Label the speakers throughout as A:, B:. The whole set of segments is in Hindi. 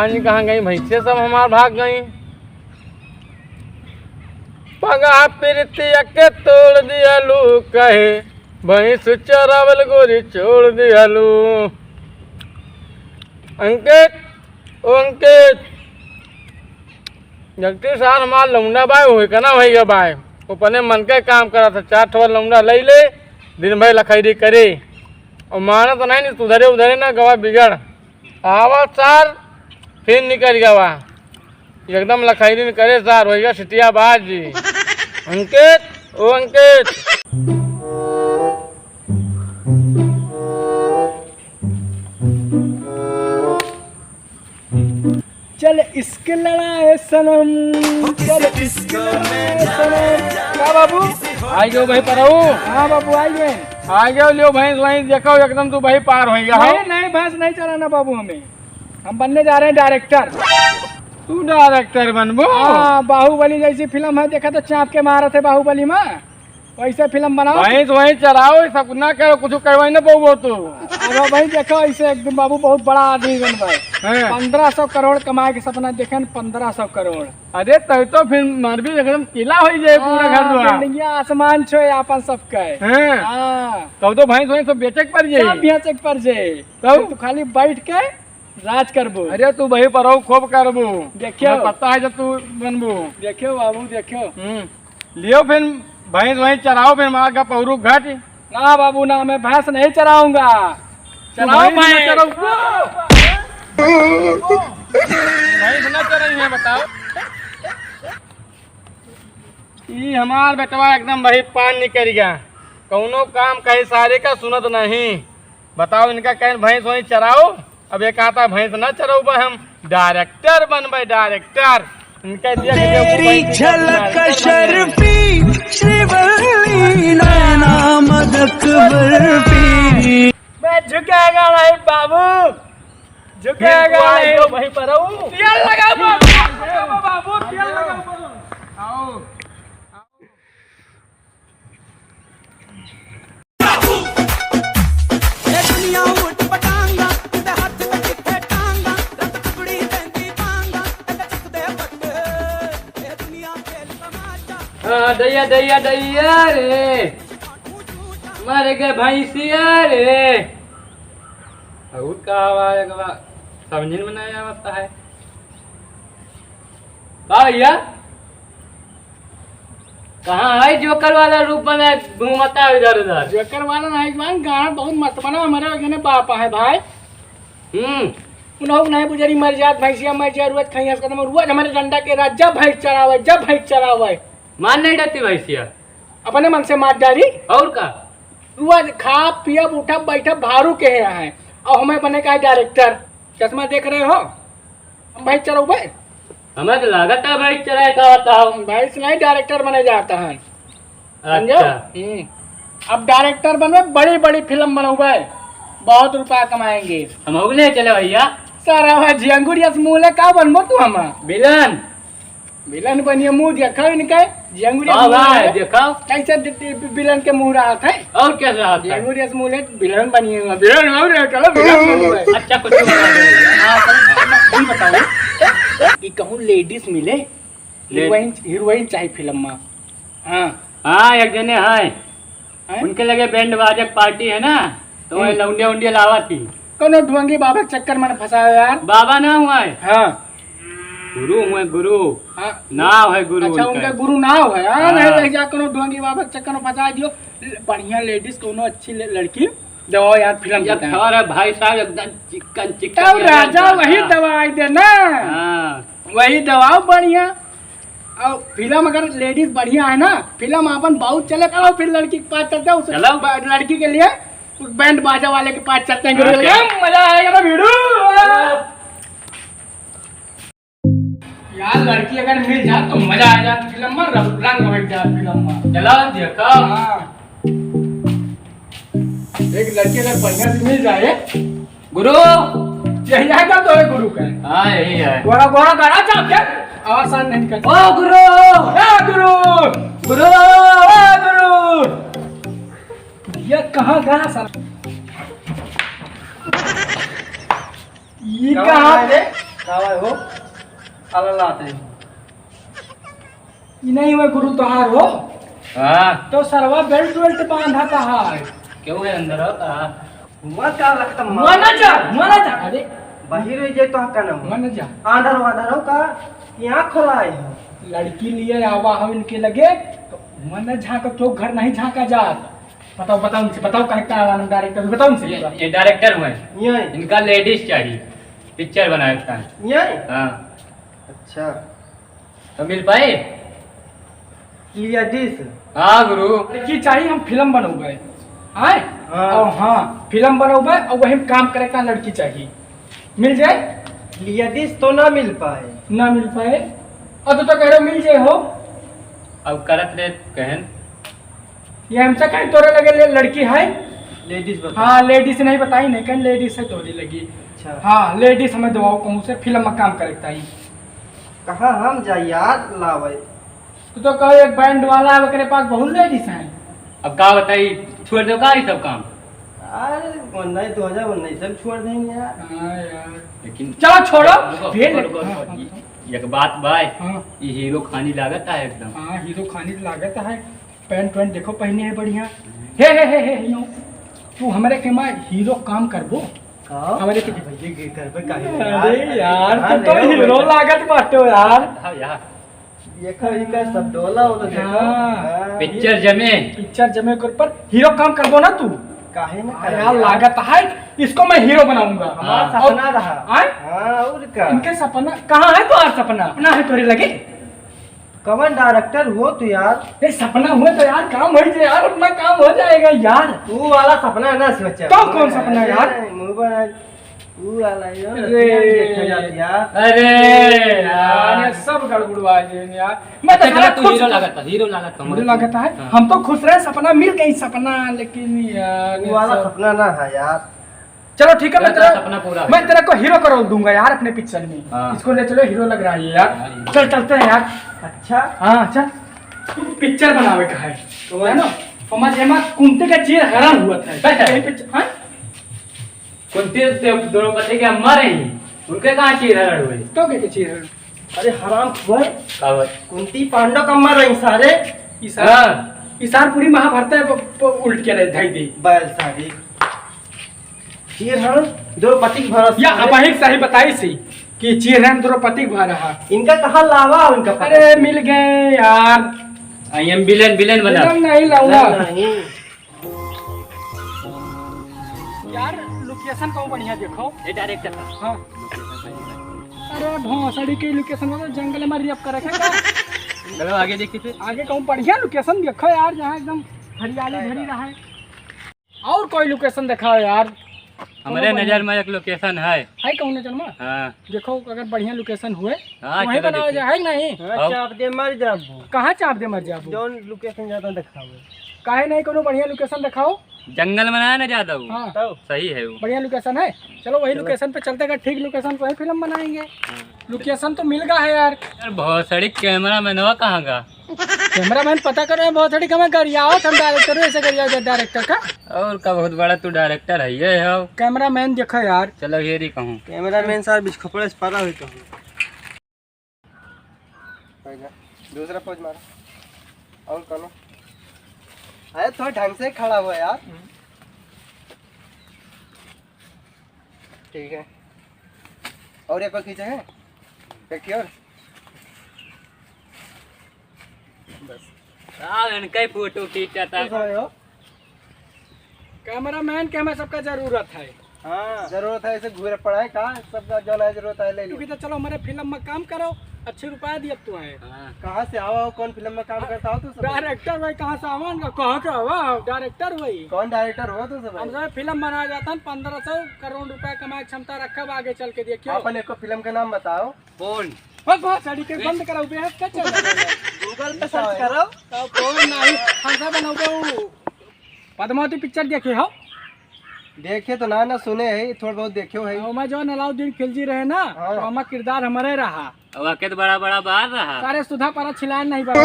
A: पता नहीं कहाँ गई, भैंसे सब हमार भाग गई। पगा प्रीतिया के तोड़ दियालू, कहे भैंस चरावल गोरी छोड़ दियालू। अंकित, ओ अंकित, जगती साल हमार लौंडा बाय हुई का ना भैया बाय, वो अपने मन के काम करा था। 4 ठो लौंडा ले ले, दिन भर लखैरी करे और माना तो नहीं सुधरे उधरे ना गवा बिगड़ आवा सार फिर निकल गवा एकदम लखैरी करे सार भैया सिटिया बाज जी। अंकित, ओ अंकित,
B: चल इसके लड़ाए सनम, चल इसके लड़ाए सनम। क्या बाबू
A: आई गयो भाई परऊ।
B: हाँ बाबू आइए।
A: आ गयो, लियो भैंस वहीं देखो एकदम तू भाई पार हो गया।
B: नहीं नहीं भैंस नहीं चलाना बाबू, हमें हम बनने जा रहे हैं डायरेक्टर।
A: तू डायरेक्टर बनबो?
B: हाँ, बाहुबली जैसी फिल्म है, देखा तो चाप के मारा थे बाहुबली में, वैसे फिल्म बनाओ।
A: भैंस वहीं चराओ, सब ना करो, कुछ करवाई ना पाओ तू।
B: अरे भाई देखो ऐसे एकदम बाबू बहुत बड़ा आदमी बन भाई। 1500 करोड़ कमाए के सपना देखे, 1500 करोड़।
A: अरे तब तो फिर मरबी एकदम किला हो जाए पूरा घर द्वार।
B: बिल्डिंग आसमान छो अपन सबके।
A: तब तो भैंस वहीं सब बेचे पर जाए,
B: सब बेचे पर जाए, तब तू खाली बैठ के राज करबो।
A: अरे तू भाई परऊ खूब करबो,
B: देखियो
A: पता है जब तू बनबो।
B: देखियो बाबू देखियो।
A: लियो फिर भैंस वहीं चराओ, फिर मार का पहरू घट।
B: ना बाबू ना, मैं भैंस नहीं चराऊंगा। चलाओ
A: भैंस ना चराई है, बताओ। ई हमार बेटवा एकदम भाई पान निकल गया, कौनो काम कहे सारे का सुनत नहीं। बताओ इनका कहीं भैंस वहीं चराओ, अब एक आता भैंस ना चराओ, हम डायरेक्टर बनबे डायरेक्टर। इनका
C: तेरी झलक शर्फी श्रीवल्ली नैना मदक बर्फी।
B: मैं झुकेगा नहीं बाबू, झुकेगा नहीं
A: भाई परऊ।
B: तेल लगा बाबू, तेल लगा।
A: आओ दैया दैया दैया रे, मर गए भैंसिया रे। और का आवाज समझ में नहीं आता है का भैया? कहाँ है जोकर वाला रूप बना घूमता है इधर उधर?
B: जोकर वाला नहीं मान, गाना बहुत मस्त बना। हमारे वगैरह बापा है भाई। उन्होंने नहीं बुझारी मर जात, भैंसिया मर जाए, रोज खाई खत्म, रोज हमारे डंडा के रात जब भैंस चरावे, जब भैंस चरावे
A: मान नहीं डरती भैंसिया,
B: अपने मन से मार डाली।
A: और का
B: रोज खा पिया उठा बैठा भारू के यहाँ है, और हमें बने का डायरेक्टर। चश्मा देख रहे हो, हम भैंस चरावे।
A: हमें तो लागत है भैंस चराए का होता हूँ,
B: भैंस नहीं डायरेक्टर बने जाता है।
A: अच्छा
B: अब डायरेक्टर बनवे, बड़ी बड़ी फिल्म बनवे, बहुत रुपया कमाएंगे
A: हम। उगले चले भैया
B: सारा झियंगुरिया मूले का बनबो तू? हम
A: विलन
B: विलन बनिए, मुंह देखा इनके झियंगुरिया
A: भाई दिखाओ
B: कैसे विलन के मुंह रहा था।
A: और क्या रहा था?
B: झियंगुरिया मूले विलन बनिए, विलन हो रे, चलो विलन।
A: अच्छा कुछ
B: बताओ कि कहूँ लेडीज मिले, हीरोइन चाहिए फिल्म में। हाँ
A: हाँ, एक जने है, उनके लगे बैंड बाजक पार्टी है ना, तो वही लौंडिया उंडिया लावा थी।
B: कौन ढुंगी बाबा के चक्कर में फंसा यार?
A: बाबा ना हुआ है,
B: हाँ
A: गुरु हुए, गुरु
B: हाँ
A: नाव है गुरु।
B: अच्छा उनका गुरु नाव है। हाँ नहीं रह जा, कोनो ढुंगी बाबा के चक्कर में फंसा दियो। बढ़िया लेडीज, कोनो अच्छी लड़की दो यार फिल्म।
A: भाई साहब एकदम चिकन चिकन
B: राजा वही दवाई देना, वही दवाओ बढ़िया। और फिल्म अगर लेडीज बढ़िया है ना, फिल्म अपन बहुत चले करो, फिर लड़की के पास चलते हैं, उस लड़की के लिए उस बैंड बाजा वाले के पास चलते हैं, मजा आएगा ना वीडियो। यार लड़की अगर मिल जाए तो मजा आ जाए फिल्म में, रंग बैठ जाए फिल्म में।
A: चला देखा।
B: एक लड़की अगर बढ़िया से मिल जाए,
A: गुरु
B: यही आएगा तो है गुरु का।
A: हाँ यही है।
B: गोरा गोरा गाना चाहते आवाज नहीं करते।
A: ओ गुरु,
B: गुरु
A: गुरु,
B: गुरु, ये कहाँ गया सर? ये कहाँ कावा हो अल्लाह आते नहीं हुए गुरु तोहार हो
A: हाँ
B: तो सरवा बेल्ट वेल्ट बांधा था
A: क्यों है अंदर होता
D: मत का लगता
B: माना जा अरे
D: बाहर हो जाए तो का ना
B: मन जा
D: आंधर वांधर हो का यहाँ खोला है
B: लड़की लिए आवा हम इनके लगे तो मन झाँक क्यों घर नहीं झाँका जा बताओ बताओ उनसे बताओ करेक्ट डायरेक्टर बताओ उनसे
A: ये डायरेक्टर हुए
D: यहीं
A: इनका लेडीज चाहिए पिक्चर बनाया है
D: यहीं
A: हाँ
D: अच्छा
A: तो मिल पाए
D: लिया डिश
A: हाँ गुरु
B: लड़की चाहिए हम फिल्म बनोगे आए
D: हाँ।
B: और हाँ फिल्म बनोगे और वही में काम करे का लड़की चाहिए मिल जाए
D: लिया डिश तो ना मिल पाए
B: ना मिल पाए और तो कह रहे हो मिल जाए हो
A: अब करत रे कहन
B: ये हमसे कहीं तोरे लगे लड़की है
D: लेडीज बता
B: हाँ लेडीज नहीं बताई नहीं कहीं लेडीज से तोड़ी लगी
D: अच्छा
B: हाँ लेडीज हमें दवाओ कहूँ से फिल्म में काम करे चाहिए
D: कहाँ हम जाए यार लावे
B: तो कहो एक बैंड वाला है मेरे पास बहुत लेडीज हैं
A: अब का बताई छोड़ दो का ये सब काम
D: अरे 2019 सब छोड़ देंगे यार
B: हाँ यार
A: लेकिन
B: चलो छोड़ो
A: रुको,
B: फिर
A: रुको, रुको,
B: हाँ,
A: रुको। एक बात भाई
B: हाँ
A: ये हीरो खानी लागत है एकदम
B: हाँ हीरो खानी लागत है पैंट वैंट देखो पहने है बढ़िया हे यूं तू हमारे के माँ हीरो काम करबो हमारे के
D: भैया घर पे काहे
B: अरे यार तू तो हीरो लागत बाटो यार
A: हाँ यार
D: देखो इनका सब डोला वो तो देखो
B: हाँ।
D: हाँ।
A: पिक्चर जमे
B: पिक्चर जमे के ऊपर हीरो काम करबो ना तू
D: काहे ना
B: अरे यार लागत है इसको मैं हीरो बनाऊंगा
D: हमारा
A: हाँ।
D: सपना रहा
B: आए
D: हाँ और क्या
B: इनके सपना कहाँ है तुम्हारा सपना अपना है तोरे लगे
D: कवन डायरेक्टर हो तू यार
B: ये सपना हुए तो यार काम हो जाए यार अपना काम हो जाएगा यार
D: तू वाला सपना है ना सोचा
B: कौन सपना यार?
D: मुंह बना तू वाला यार
B: अरे।
D: देखा जाती यार
A: अरे
B: यार
A: यार
B: ये सब गड़बड़वा जाएंगे यार मैं तो
A: अच्छा,
B: साला
A: तू
B: खुश
A: हीरो लागत है हीरो लागत है
B: मुझे लगता है
A: हाँ।
B: हम तो खुश रहे सपना मिल गई सपना लेकिन यार
D: तू
B: ये
D: वाला
B: सब-
D: सपना ना है यार
B: चलो ठीक है मैं
A: तेरा
B: तेरा
A: सपना पूरा
B: मैं तेरे को हीरो करो दूंगा यार अपने पिक्चर में
A: हाँ।
B: इसको ले चलो हीरो लग रहा है ये यार
A: हाँ।
B: चल चलते हैं यार
D: अच्छा
B: हाँ चल पिक्चर बनावे का है तो है ना हमारे जेमा कुंते का चीर हरण हुआ था यही पिक्चर हाँ
A: कुंती द्रौपदी के अम्मा रही उनके कहाँ चीर हरण हुए
B: तो क्या चीर हरण
D: अरे हराम हुए
A: कावत
D: कुंती पांडव कम्मा रही सारे
B: ईसार पूरी महाभारत उल्ट के रहे धाई दी
D: बैल साड़ी चीर हरण द्रौपदी भरत
B: या अपाहिक सही बताई सी कि चीर हरण द्रौपदी भा रहा
D: इनका कहाँ लावा उनका पता
B: अरे मिल गए यार
A: आई एम विलेन विलेन बना
B: फिल्म नहीं लाऊंगा
D: नहीं
B: यार लोकेशन कौन बढ़िया देखो
A: ये डायरेक्टर था
B: हाँ अरे भोसड़ी की लोकेशन में जंगल में रिप कर रखा
A: चलो आगे देखते थे
B: आगे कहूँ बढ़िया लोकेशन देखो यार जहाँ एकदम हरियाली भरी रहा है और कोई लोकेशन दिखाओ यार
A: हमारे नजर में एक लोकेशन है
B: कहूँ नजर में
A: हाँ
B: देखो अगर बढ़िया लोकेशन हुए
A: हाँ,
B: वहीं
A: चलो
B: बनाओ
A: देखिए।
B: जाए है कि नहीं
D: हाँ, चाप दे मर जाबो
B: कहाँ चाप दे मर जाबो
D: जोन लोकेशन ज्यादा दिखावे
B: काहे नहीं कोनो बढ़िया लोकेशन दिखाओ
A: जंगल में ना ज्यादा वो
B: हाँ
D: तो
A: सही है वो
B: बढ़िया लोकेशन है चलो वही लोकेशन पे चलते का ठीक लोकेशन पे फिल्म बनाएंगे लोकेशन तो मिल गया है यार
A: यार बहुत सारी कैमरा मैन हुआ कहाँ का
B: कैमरा मैन पता करो बहुत थोड़ी कमा कर आओ हम डायरेक्टर ऐसे कर डायरेक्टर का
A: और का बहुत बड़ा तू डायरेक्टर है ये है
B: कैमरा मैन देखो यार
A: चलो ये ही कहूँ
D: कैमरामैन सर बीच खपड़ा से पारा हुई तो दूसरा पोज मारो और करो अरे थोड़ा ढंग से खड़ा हुआ यार ठीक है और एक और खींचा है देखिए और बस
A: इनका ही फोटो खींचा था
B: कैमरा मैन के हमें सबका जरूरत है
D: हाँ जरूरत है ऐसे घूरे पड़ा है कहाँ सबका जो है जरूरत है ले लो
B: क्योंकि तो चलो हमारे फिल्म में काम करो अच्छे रुपया दिए तू है
D: कहाँ से आओ कौन फिल्म में काम करता हो तू सब
B: डायरेक्टर भाई कहाँ से आवान का कहाँ का हुआ डायरेक्टर भाई
D: कौन डायरेक्टर हो तू सब
B: हम सब फिल्म बनाया जाता है 1500 करोड़ रुपया कमाए क्षमता रखा आगे चल के देखियो
D: अपन एक फिल्म का नाम बताओ
A: कौन
B: बहुत सारी के बंद कराओ बे क्या चल रहा है
D: गूगल पे सर्च करो
B: तो कौन नहीं हम सब बनाओ पद्मावती पिक्चर देखे हो
D: देखे तो ना सुने है थोड़ा बहुत देखे है
B: मैं जो अलाउद्दीन खिलजी रहे ना
D: हाँ।
B: तो हमारा किरदार हमारे रहा
A: और के तो बड़ा बड़ा बाहर रहा
B: सारे सुधा पारा छिलाए नहीं बड़ा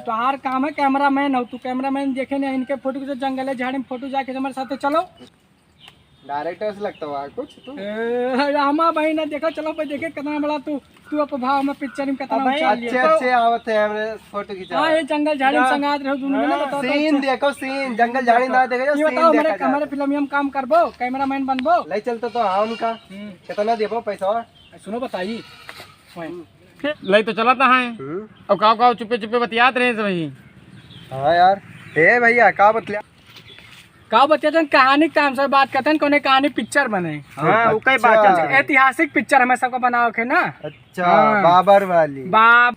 B: तो हर काम है कैमरा मैन हो तू कैमरा मैन देखे नहीं इनके फोटो के जंगल है झाड़ी में फोटो जाके हमारे साथ चलो
D: डायरेक्टर से लगता हुआ कुछ तू।
B: रामा भाई ने देखो, चलो भाई देखे कितना बड़ा तू भाव में पिक्चर में कितना ऊंचा
D: अच्छे
B: लिया।
D: अच्छे आवत है हमने फोटो खिंचा।
B: हाँ, ये जंगल झाड़ी में संगात रहो दोनों जने। बताओ
D: सीन देखो, सीन जंगल झाड़ी ना देखो,
B: ये
D: सीन
B: बताओ,
D: देखा
B: हमारे फिल्म में हम काम करबो, कैमरामैन बनबो।
D: ले चलते तो हाँ उनका कितना देबो पैसा।
B: सुनो बताइए,
A: लई तो चला था अब काव चुपे चुपे बतियात रहे से वही।
D: हाँ यार, हे भैया का बतलिया
B: का बच्चे कहानी के टाइम से बात करते हैं, कोने कहानी पिक्चर बने।
D: हाँ वो कई बात चल रही।
B: ऐतिहासिक पिक्चर हमें सबको बनाओ के ना।
D: अच्छा
B: हाँ।
D: बाबर वाली
B: बाप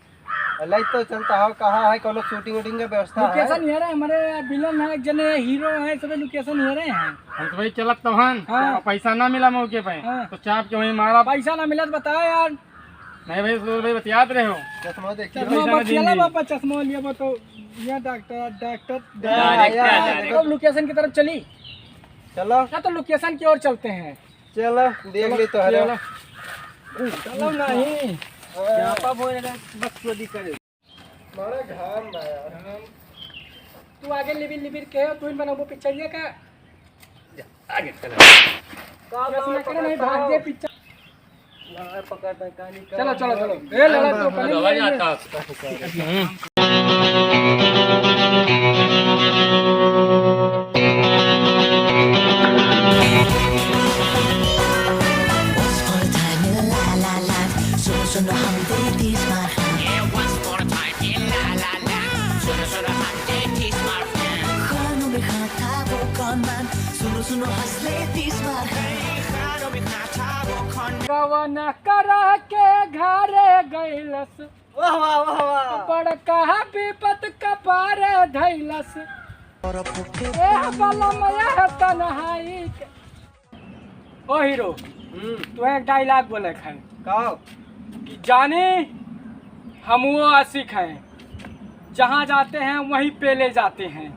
D: लई तो चलता हो। कहाँ है कोनो शूटिंग वूटिंग की व्यवस्था है?
B: लोकेशन ये रहे, हमारे विलन है, एक जने हीरो है, सब लोकेशन ये रहे हैं।
A: हम तो वही चलत तो हन।
B: हाँ।
A: पैसा ना मिला मौके पे
B: हाँ।
A: तो चाप के वही मारा।
B: पैसा ना मिला तो बताओ यार।
A: नहीं भाई तो भाई बतियात रहे हो।
D: चश्मा देखिए।
B: चश्मा
A: पैसा ना
B: मत चला
A: देंगे।
B: बापा, चश्मा लिया बा तो ये डॉक्टर
D: डायरेक्टर।
B: अब लोकेशन की तरफ चली
D: चलो
B: या तो लोकेशन की ओर चलते हैं।
D: चलो देख ली तो हरे।
B: चलो नहीं
D: बड़ा घाम ना यार।
B: तू आगे लिबिर लिबिर के तू इन बनाबो पिक्चर ये का
A: आगे चलो।
B: इसमें करे नहीं भाग दे पिक्चर।
D: पकड़ता कहानी।
B: चलो चलो चलो, ए लड़ा तो पहले कवन करा के घरे गइलस,
D: वाह वाह वाह वाह।
B: बड़का विपत कपारे धैलस। ए बलमया तन्हाई के। ओ हीरो, तू एक डायलॉग बोले है
D: काओ
B: कि जाने हम वो आशिक हैं, जहाँ जाते हैं वहीं पे ले जाते हैं।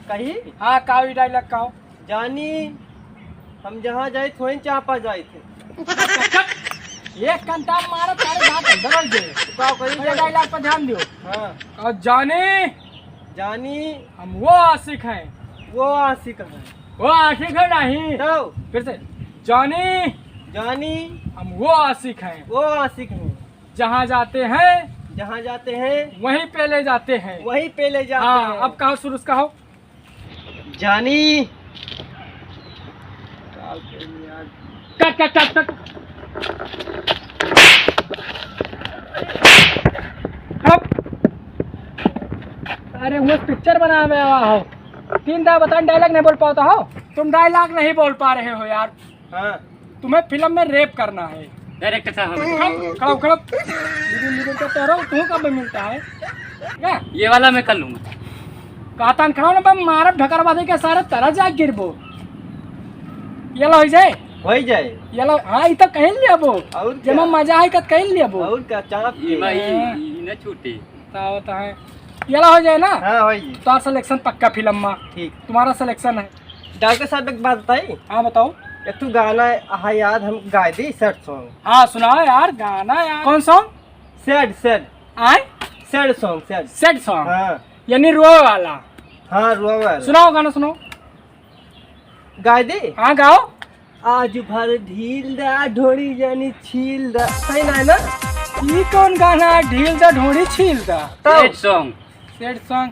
D: कही
B: हाँ कावी डायलॉग काओ।
D: जानी हम जहाँ जाए थे वहीं चापा जाए थे।
B: एक घंटा मारो तारे बात अंदर जे।
D: काओ कही
B: ये डायलॉग पर ध्यान दियो।
D: हाँ
B: और जाने
D: जानी
B: हम वो आशिक हैं,
D: वो आशिक है।
B: वो आशिक है नहीं।
D: तो
B: फिर से जाने
D: जानी
B: हम वो आशिक हैं,
D: वो आशिक है।
B: जहाँ जाते हैं
D: जहाँ जाते हैं
B: वहीं पे ले जाते हैं।
D: वहीं पे ले जाते
B: हाँ
D: हैं।
B: अब कहो, शुरू से कहो।
D: जानी
B: कट कट कट कट। अब अरे वो पिक्चर बना हुआ हो, 3 दाव बताओ, डायलॉग नहीं बोल पाता हो तुम। डायलॉग नहीं बोल पा रहे हो यार।
D: हाँ
B: तुम्हें फिल्म में रेप करना है।
A: डायरेक्टर साहब
B: खड़ो खड़ो लिबिर का तो रहो, तू कब मिलता है क्या?
A: ये वाला मैं कर लूंगा।
B: कहता खड़ो ना मारब ढकरवादी के सारे तरह जा गिरबो। ये लो जाए
D: हो जाए।
B: ये लो। हाँ ये तो कहीं लिया वो
D: और
B: जब मजा आई कत कहीं लिया वो।
D: और क्या चाप के।
A: न छूटे
B: होता है। ये लो हो जाए ना।
D: हाँ भाई
B: तो सिलेक्शन पक्का फिल्म में।
D: ठीक।
B: तुम्हारा सिलेक्शन है।
D: डॉक्टर साहब एक बात बताई।
B: हाँ बताओ।
D: एक तो गाना है याद हम गाए थे सैड सॉन्ग।
B: हाँ सुनाओ यार गाना यार। कौन सॉन्ग?
D: सैड सैड
B: आए
D: sad song sad.
B: Sad song
D: हाँ
B: यानी रो वाला।
D: हाँ रुआ वाला।
B: सुनाओ गाना सुनाओ।
D: गाए दे।
B: हाँ गाओ।
D: आज भर ढील दा ढोड़ी जानी छील दा। सही ना है ना?
B: ये कौन गाना है? ढील दा ढोड़ी छील दा।
A: Sad song.
B: Sad song.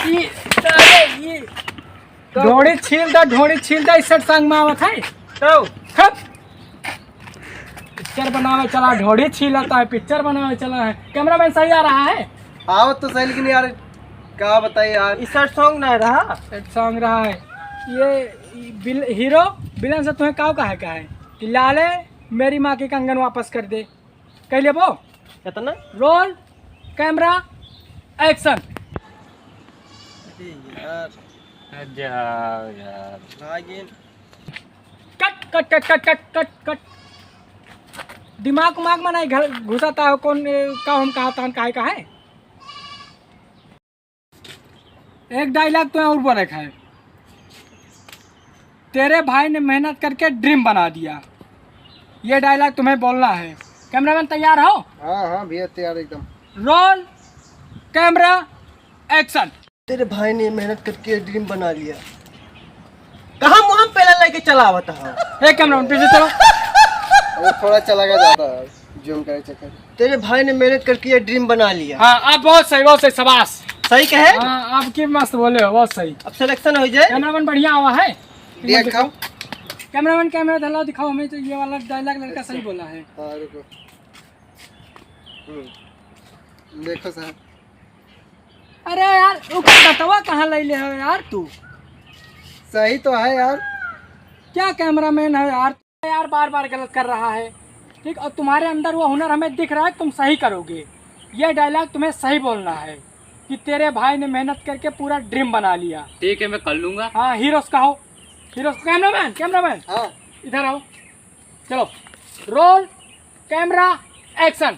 B: ये ढोड़ी छील दा इस सैड सॉन्ग में आवत है।
D: तो
B: खप पिक्चर बनावे चला, ढोड़ी छीलता है, पिक्चर बनावे चला है। कैमरामैन सही आ रहा है?
D: आओ तो सही, लेकिन यार क्या बताइए यार, इस सैड सॉन्ग ना रहा।
B: सैड सॉन्ग रहा है। ये हीरो विलन से तुम्हें का है कि लाले मेरी माँ की कंगन वापस कर दे। कह ले वो
D: कितना
B: रोल कैमरा एक्शन।
D: यार
B: cut cut cut cut cut cut cut. दिमाग उमाग में नहीं घुसाता है कौन का हम कहा है। एक डायलॉग तो और बोले है। तेरे भाई ने मेहनत करके ड्रीम बना दिया। ये डायलॉग तुम्हें बोलना है। कैमरामैन तैयार हो?
D: हाँ हाँ भैया तैयार एकदम।
B: Roll camera action.
D: तेरे भाई ने मेहनत करके ड्रीम बना लिया। कहाँ मुँह एकदम पहले लेके चला आवत है।
B: एक कैमरा पीछे चलो।
D: अरे थोड़ा चला गया ज्यादा जूम करे चक्कर। तेरे भाई ने मेहनत करके ये ड्रीम बना लिया।
B: हाँ आप बहुत सही शाबाश।
D: सही कहे।
B: हाँ आप की मस्त बोले हो, बहुत सही।
D: अब सिलेक्शन हो जाए।
B: कैमरामैन बढ़िया हुआ है।
D: दिखाओ
B: कैमरामैन कैमरा धलाओ, दिखाओ हमें तो ये वाला डायलॉग लड़का सही बोला है।
D: हाँ रुको। देखो साहब।
B: अरे यार बतवा कहाँ ले ले हो यार तू।
D: सही तो है यार।
B: क्या कैमरामैन है यार, यार बार बार गलत कर रहा है। ठीक, और तुम्हारे अंदर वो हुनर हमें दिख रहा है, तुम सही करोगे। ये डायलॉग तुम्हें सही बोलना है कि तेरे भाई ने मेहनत करके पूरा ड्रीम बना लिया।
A: ठीक है मैं कर लूंगा।
B: हाँ हीरोज का हो, हीरोज। कैमरामैन
D: हाँ
B: इधर आओ। चलो रोल कैमरा एक्शन।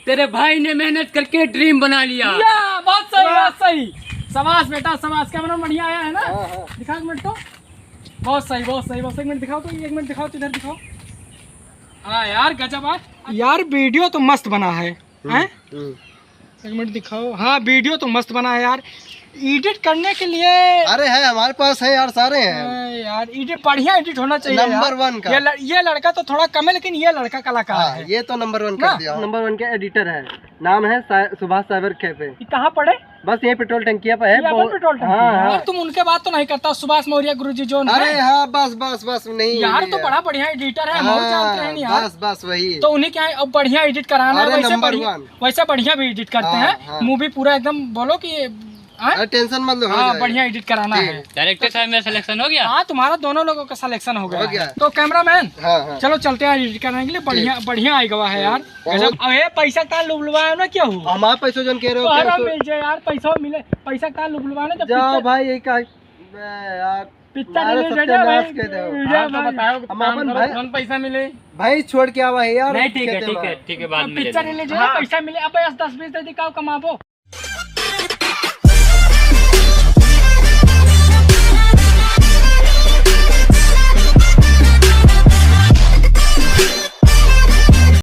A: तेरे भाई ने मेहनत करके ड्रीम बना लिया।
B: या बहुत सही, बहुत सही। शाबाश बेटा शाबाश। कैमरा बढ़िया आया है ना।
D: हाँ हाँ।
B: दिखाओ एक मिनट तो। बहुत सही बहुत सही। बस एक मिनट दिखाओ तो, एक मिनट दिखाओ तो, इधर दिखाओ। हाँ यार गजब है यार, वीडियो तो मस्त बना है। हैं? एक मिनट दिखाओ। हाँ वीडियो तो मस्त बना है यार। एडिट करने के लिए
D: अरे है हमारे पास है यार, सारे हैं
B: यार। एडिट बढ़िया एडिट होना चाहिए
D: नंबर 1 का।
B: ये लड़का तो थोड़ा कम है, लेकिन ये लड़का कलाकार
D: हाँ,
B: है।
D: ये तो नंबर 1 कर दिया। नंबर 1 के एडिटर है, नाम है सुभाष साइबर कैफे।
B: ये कहाँ पड़े?
D: बस ये पेट्रोल टंकिया पे है।
B: पेट्रोल टंकी।
D: हाँ, हाँ।
B: यार तुम उनके बात तो नहीं करता, सुभाष मौर्य गुरुजी जो
D: अरे हाँ बस बस बस नहीं
B: यार तो बड़ा बढ़िया एडिटर है, हम और जानते हैं यार।
D: बस बस वही
B: तो उन्हें क्या है, अब बढ़िया एडिट कराना है।
D: अरे
B: वैसे
D: नंबर
B: बढ़िया
D: 1।
B: वैसे बढ़िया भी एडिट करते
D: हाँ,
B: हैं।
D: हाँ।
B: मूवी पूरा एकदम बोलो कि
D: अरे टेंशन मत लो, हो
B: हाँ
D: जाएगा।
B: बढ़िया एडिट कराना है।
A: डायरेक्टर साहब मेरा सिलेक्शन हो गया।
B: हाँ तुम्हारा दोनों लोगों का सिलेक्शन हो
D: हो
B: गया
D: गया।
B: है। तो कैमरामैन
D: हाँ हाँ।
B: चलो चलते हैं एडिट करने के लिए। बढ़िया बढ़िया आई गवा है यार। गजब। अब ये पैसा का लुबलुआ ना क्या हुआ?
D: हमारे पैसों जन कह रहे हो
B: तो
D: क्या?
B: मिल जाए यार, पैसा मिले। पैसा का लुबलुआ ना
D: जाओ भाई ये का यार
B: पिक्चर
D: हमारे
B: रिलीज
D: सत्यानाश
B: हो जाए
D: के दो।
B: भाई।
A: हाँ, तो बताओ
D: हम अपन भाई-
A: तुरंत पैसा मिले।
D: भाई छोड़ के आवा है यार।
A: नहीं ठीक है
D: कहते
A: ठीक है
D: हैं।
A: ठीक है बाद में ले
B: पिक्चर
A: लेंगे।
B: रिलीज हो, पैसा मिले। अब 10-20 दे दिखाओ कमाबो।